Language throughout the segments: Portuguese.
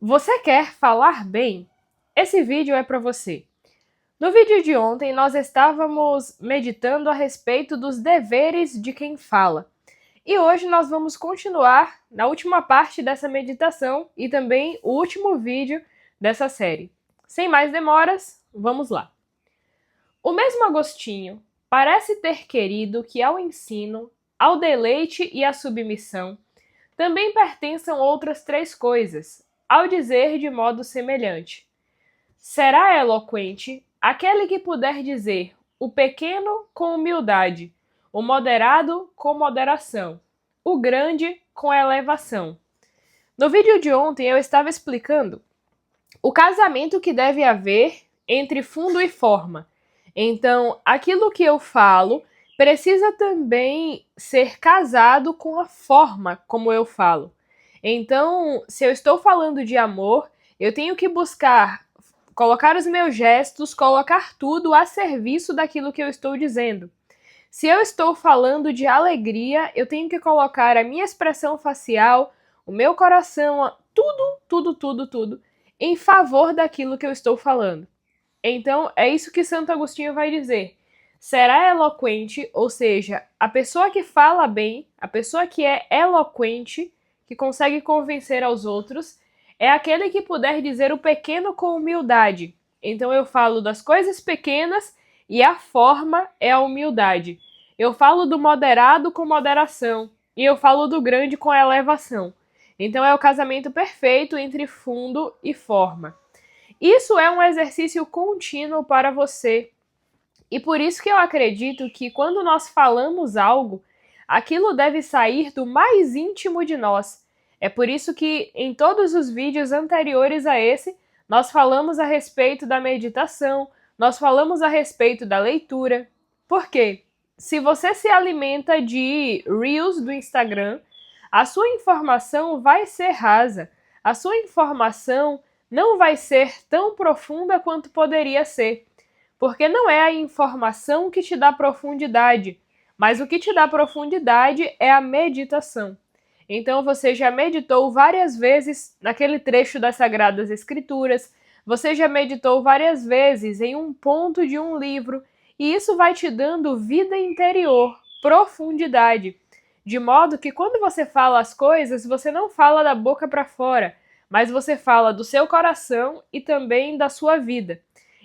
Você quer falar bem? Esse vídeo é para você. No vídeo de ontem, nós estávamos meditando a respeito dos deveres de quem fala. E hoje nós vamos continuar na última parte dessa meditação e também o último vídeo dessa série. Sem mais demoras, vamos lá. O mesmo Agostinho parece ter querido que ao ensino, ao deleite e à submissão também pertençam outras três coisas, ao dizer de modo semelhante. Será eloquente aquele que puder dizer o pequeno com humildade, o moderado com moderação, o grande com elevação. No vídeo de ontem eu estava explicando o casamento que deve haver entre fundo e forma. Então, aquilo que eu falo precisa também ser casado com a forma como eu falo. Então, se eu estou falando de amor, eu tenho que buscar colocar os meus gestos, colocar tudo a serviço daquilo que eu estou dizendo. Se eu estou falando de alegria, eu tenho que colocar a minha expressão facial, o meu coração, tudo em favor daquilo que eu estou falando. Então, é isso que Santo Agostinho vai dizer. Será eloquente, ou seja, a pessoa que fala bem, a pessoa que é eloquente, que consegue convencer aos outros, é aquele que puder dizer o pequeno com humildade. Então, eu falo das coisas pequenas e a forma é a humildade. Eu falo do moderado com moderação e eu falo do grande com elevação. Então, é o casamento perfeito entre fundo e forma. Isso é um exercício contínuo para você. E por isso que eu acredito que quando nós falamos algo, aquilo deve sair do mais íntimo de nós. É por isso que em todos os vídeos anteriores a esse, nós falamos a respeito da meditação, nós falamos a respeito da leitura. Por quê? Se você se alimenta de Reels do Instagram, a sua informação vai ser rasa. A sua informação não vai ser tão profunda quanto poderia ser. Porque não é a informação que te dá profundidade, mas o que te dá profundidade é a meditação. Então você já meditou várias vezes naquele trecho das Sagradas Escrituras, você já meditou várias vezes em um ponto de um livro, e isso vai te dando vida interior, profundidade. De modo que quando você fala as coisas, você não fala da boca para fora, mas você fala do seu coração e também da sua vida.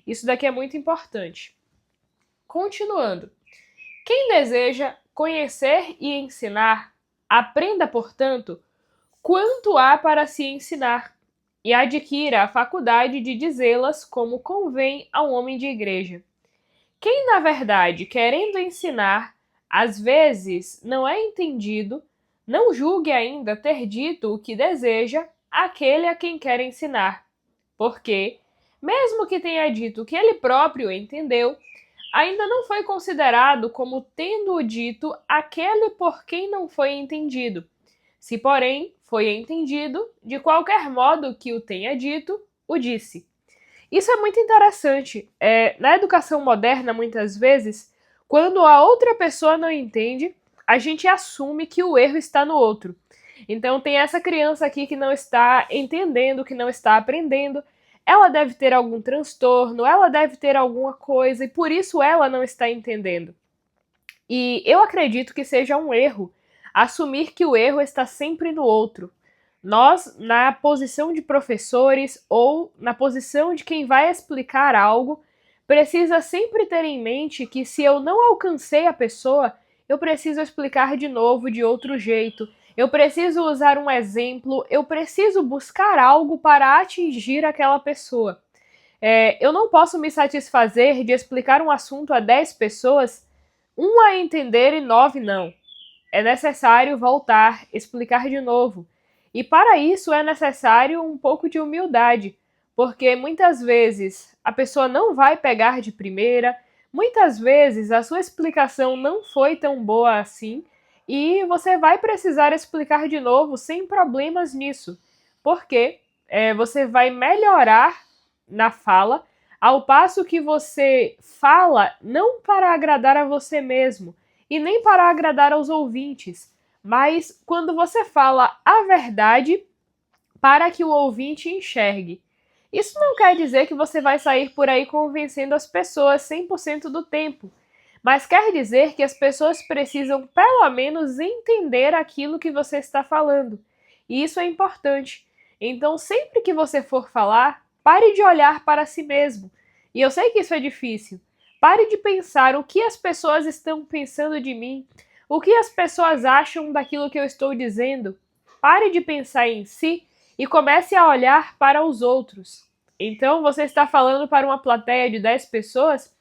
Isso daqui é muito importante. Continuando. Quem deseja conhecer e ensinar, aprenda, portanto, quanto há para se ensinar, e adquira a faculdade de dizê-las como convém a um homem de igreja. Quem, na verdade, querendo ensinar, às vezes não é entendido, não julgue ainda ter dito o que deseja àquele a quem quer ensinar, porque, mesmo que tenha dito o que ele próprio entendeu, ainda não foi considerado como tendo-o dito aquele por quem não foi entendido. Se, porém, foi entendido, de qualquer modo que o tenha dito, o disse. Isso é muito interessante. Na educação moderna, muitas vezes, quando a outra pessoa não entende, a gente assume que o erro está no outro. Então tem essa criança aqui que não está entendendo, que não está aprendendo. Ela deve ter algum transtorno, ela deve ter alguma coisa e por isso ela não está entendendo. E eu acredito que seja um erro assumir que o erro está sempre no outro. Nós, na posição de professores ou na posição de quem vai explicar algo, precisa sempre ter em mente que se eu não alcancei a pessoa, eu preciso explicar de novo de outro jeito. Eu preciso usar um exemplo, eu preciso buscar algo para atingir aquela pessoa. Eu não posso me satisfazer de explicar um assunto a 10 pessoas, um a entender e 9 não. É necessário voltar, explicar de novo. E para isso é necessário um pouco de humildade, porque muitas vezes a pessoa não vai pegar de primeira, muitas vezes a sua explicação não foi tão boa assim, e você vai precisar explicar de novo sem problemas nisso, porque você vai melhorar na fala, ao passo que você fala não para agradar a você mesmo, e nem para agradar aos ouvintes, mas quando você fala a verdade para que o ouvinte enxergue. Isso não quer dizer que você vai sair por aí convencendo as pessoas 100% do tempo, mas quer dizer que as pessoas precisam pelo menos entender aquilo que você está falando. E isso é importante. Então, sempre que você for falar, pare de olhar para si mesmo. E eu sei que isso é difícil. Pare de pensar o que as pessoas estão pensando de mim, o que as pessoas acham daquilo que eu estou dizendo. Pare de pensar em si e comece a olhar para os outros. Então, você está falando para uma plateia de 10 pessoas?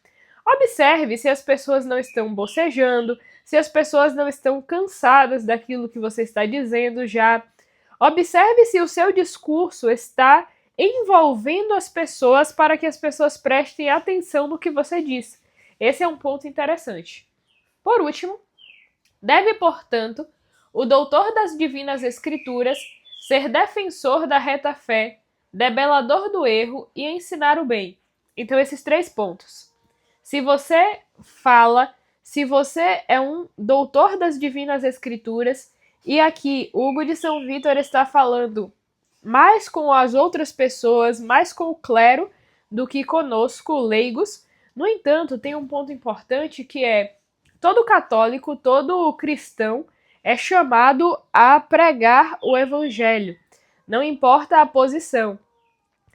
Observe se as pessoas não estão bocejando, se as pessoas não estão cansadas daquilo que você está dizendo já. Observe se o seu discurso está envolvendo as pessoas para que as pessoas prestem atenção no que você diz. Esse é um ponto interessante. Por último, deve, portanto, o doutor das divinas escrituras ser defensor da reta fé, debelador do erro e ensinar o bem. Então, esses 3 pontos. Se você fala, se você é um doutor das divinas escrituras, e aqui Hugo de São Vítor está falando mais com as outras pessoas, mais com o clero, do que conosco, leigos. No entanto, tem um ponto importante que é: todo católico, todo cristão é chamado a pregar o evangelho. Não importa a posição.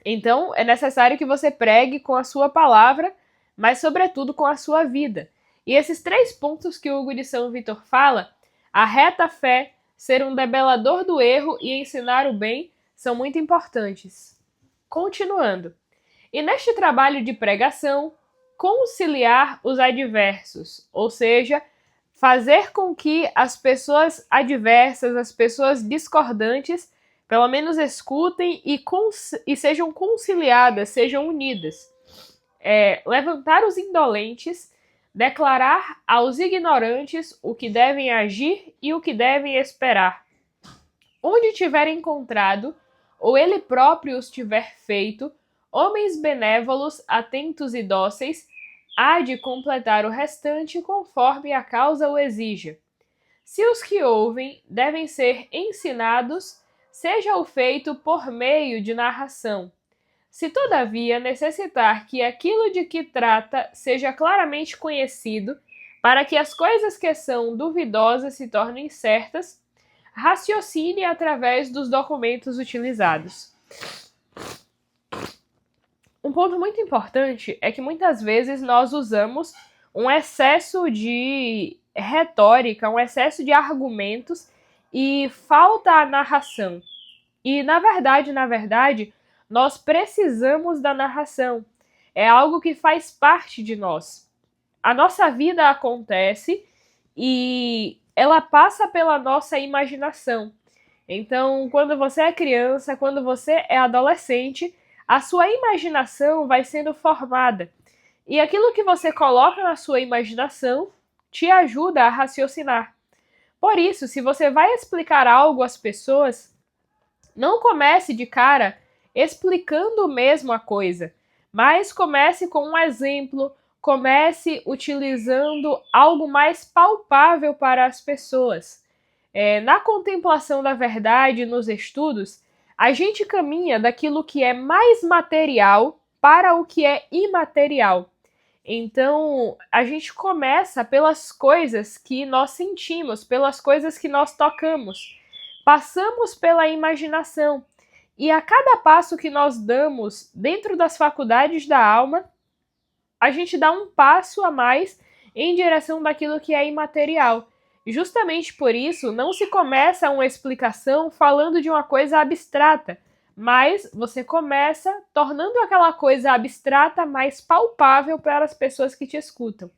Então, é necessário que você pregue com a sua palavra, mas sobretudo com a sua vida. E esses 3 pontos que Hugo de São Vítor fala, a reta fé, ser um debelador do erro e ensinar o bem, são muito importantes. Continuando. E neste trabalho de pregação, conciliar os adversos, ou seja, fazer com que as pessoas adversas, as pessoas discordantes, pelo menos escutem e sejam conciliadas, sejam unidas. Levantar os indolentes, declarar aos ignorantes o que devem agir e o que devem esperar. Onde tiver encontrado, ou ele próprio os tiver feito, homens benévolos, atentos e dóceis, há de completar o restante conforme a causa o exija. Se os que ouvem devem ser ensinados, seja o feito por meio de narração. Se, todavia, necessitar que aquilo de que trata seja claramente conhecido, para que as coisas que são duvidosas se tornem certas, raciocine através dos documentos utilizados. Um ponto muito importante é que muitas vezes nós usamos um excesso de retórica, um excesso de argumentos e falta a narração. E, na verdade, nós precisamos da narração. É algo que faz parte de nós. A nossa vida acontece e ela passa pela nossa imaginação. Então, quando você é criança, quando você é adolescente, a sua imaginação vai sendo formada. E aquilo que você coloca na sua imaginação te ajuda a raciocinar. Por isso, se você vai explicar algo às pessoas, não comece de cara explicando mesmo a coisa, mas comece com um exemplo, comece utilizando algo mais palpável para as pessoas. Na contemplação da verdade, nos estudos, a gente caminha daquilo que é mais material para o que é imaterial. Então, a gente começa pelas coisas que nós sentimos, pelas coisas que nós tocamos. Passamos pela imaginação. E a cada passo que nós damos dentro das faculdades da alma, a gente dá um passo a mais em direção daquilo que é imaterial. Justamente por isso, não se começa uma explicação falando de uma coisa abstrata, mas você começa tornando aquela coisa abstrata mais palpável para as pessoas que te escutam.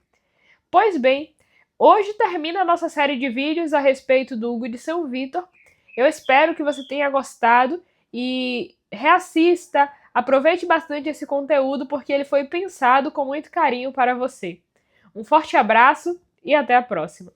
Pois bem, hoje termina a nossa série de vídeos a respeito do Hugo de São Vítor. Eu espero que você tenha gostado e reassista, aproveite bastante esse conteúdo porque ele foi pensado com muito carinho para você. Um forte abraço e até a próxima!